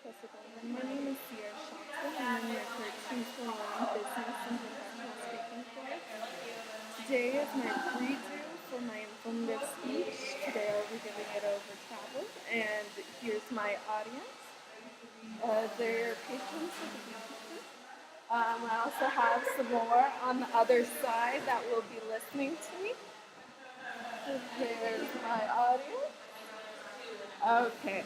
My name is Sierra Shelton, and I'm your 1321 Business and Professional Speaking course. Today is my preview for my informative speech. Today I'll be giving it over travel, and here's my audience. They're patrons of the beach. I also have some more on the other side that will be listening to me. There's my audience. Okay.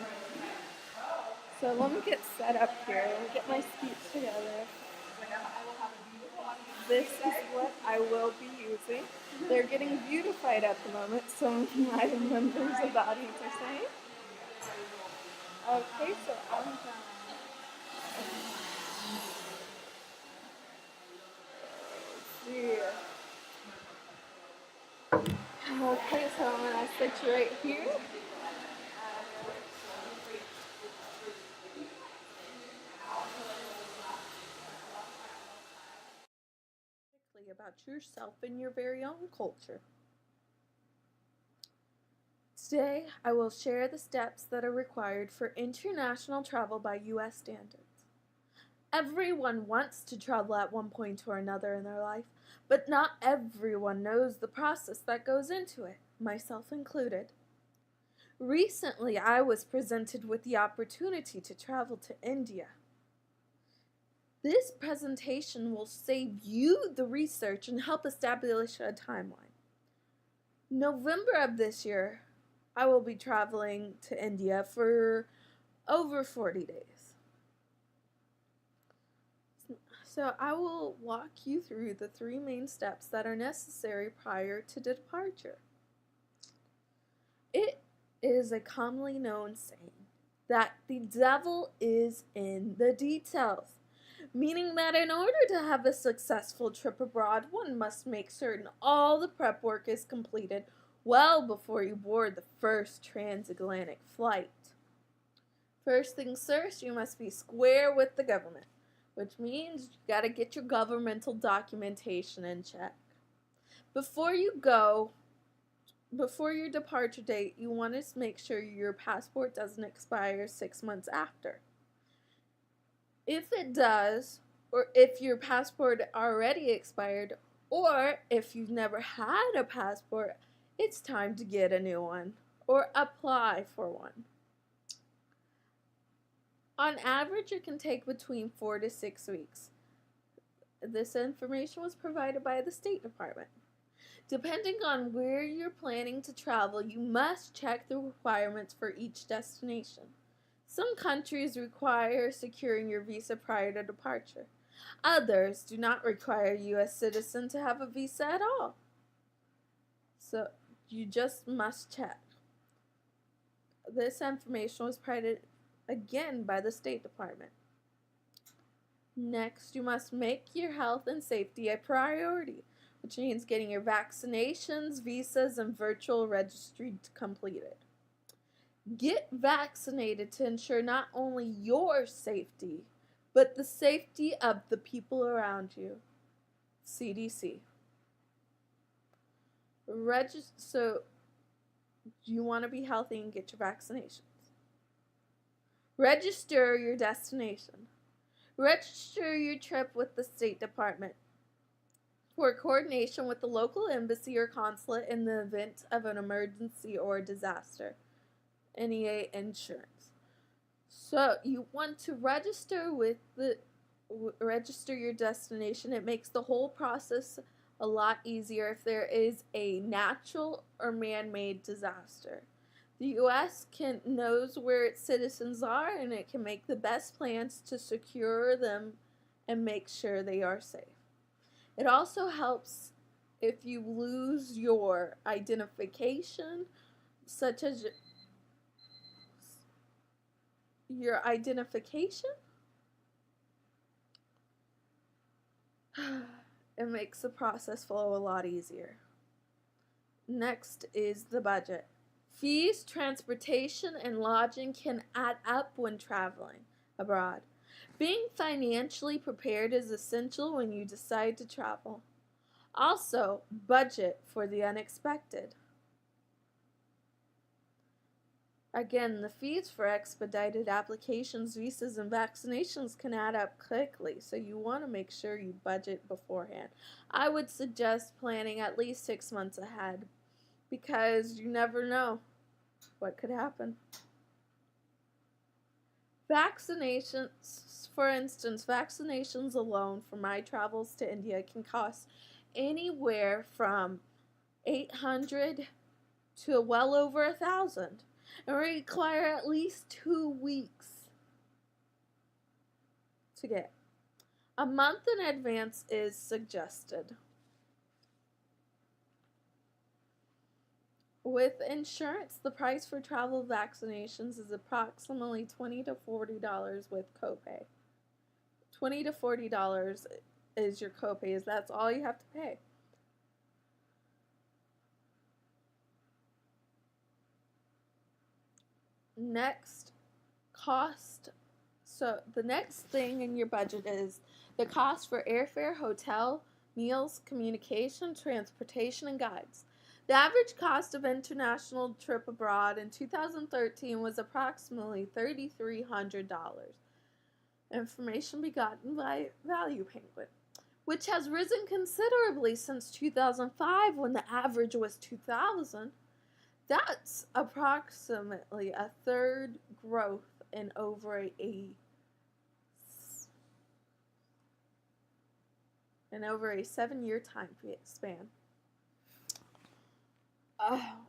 So let me get set up here. Let me get my speech together. This is what I will be using. They're getting beautified at the moment, so my members of the audience are saying. Okay, so I'm done. See. Okay, so I'm gonna sit you right here. About yourself and your very own culture. Today, I will share the steps that are required for international travel by U.S. standards. Everyone wants to travel at one point or another in their life, but not everyone knows the process that goes into it, myself included. Recently, I was presented with the opportunity to travel to India. This presentation will save you the research and help establish a timeline. November of this year, I will be traveling to India for over 40 days. So I will walk you through the 3 main steps that are necessary prior to departure. It is a commonly known saying that the devil is in the details, meaning that in order to have a successful trip abroad, one must make certain all the prep work is completed well before you board the first transatlantic flight. First things first, you must be square with the government, which means you gotta get your governmental documentation in check. Before your departure date, you want to make sure your passport doesn't expire 6 months after. If it does, or if your passport already expired, or if you've never had a passport, it's time to get a new one or apply for one. On average, it can take between 4 to 6 weeks. This information was provided by the State Department. Depending on where you're planning to travel, you must check the requirements for each destination. Some countries require securing your visa prior to departure. Others do not require a U.S. citizen to have a visa at all. So you just must check. This information was provided again by the State Department. Next, you must make your health and safety a priority, which means getting your vaccinations, visas, and virtual registry completed. Get vaccinated to ensure not only your safety, but the safety of the people around you. CDC. So you want to be healthy and get your vaccinations. Register your destination. Register your trip with the State Department for coordination with the local embassy or consulate in the event of an emergency or disaster. NEA insurance. So you want to register your destination. It makes the whole process a lot easier if there is a natural or man-made disaster. The U.S. knows where its citizens are, and it can make the best plans to secure them and make sure they are safe. It also helps if you lose your identification, such as your identification. It makes the process flow a lot easier. Next is the budget. Fees, transportation, and lodging can add up when traveling abroad. Being financially prepared is essential when you decide to travel. Also, budget for the unexpected. Again, the fees for expedited applications, visas, and vaccinations can add up quickly, so you want to make sure you budget beforehand. I would suggest planning at least 6 months ahead because you never know what could happen. Vaccinations, for instance, vaccinations alone for my travels to India can cost anywhere from 800 to well over 1,000 and require at least 2 weeks to get. A month in advance is suggested. With insurance, the price for travel vaccinations is approximately $20 to $40 with copay. $20 to $40 is your copay, that's all you have to pay. Next, cost. So the next thing in your budget is the cost for airfare, hotel, meals, communication, transportation, and guides. The average cost of international trip abroad in 2013 was approximately $3,300. Information begotten by Value Penguin, which has risen considerably since 2005 when the average was $2,000. That's approximately a third growth in over a 7-year time span.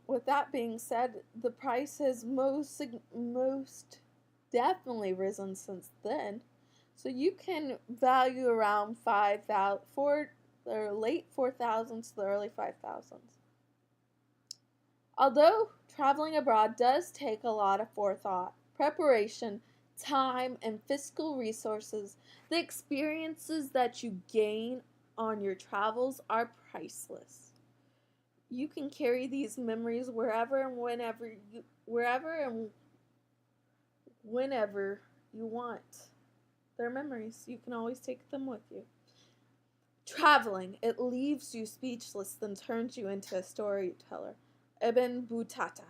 With that being said, the price has most definitely risen since then. So you can value around 5,000 for the late 4,000s to the early 5,000s. Although traveling abroad does take a lot of forethought, preparation, time, and fiscal resources, the experiences that you gain on your travels are priceless. You can carry these memories wherever and whenever you want. They're memories. You can always take them with you. Traveling, it leaves you speechless, then turns you into a storyteller. Ibn Battuta.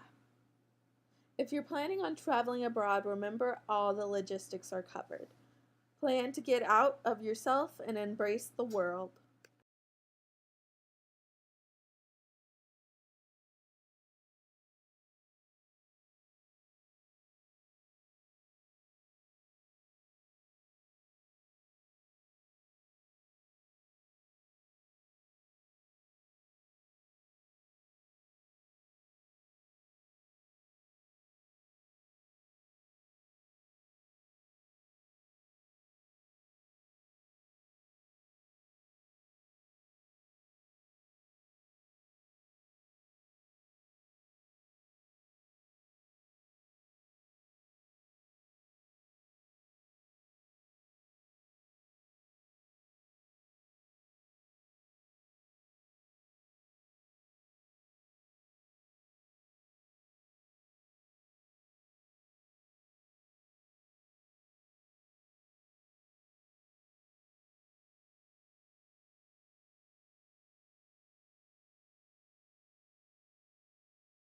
If you're planning on traveling abroad, remember all the logistics are covered. Plan to get out of yourself and embrace the world.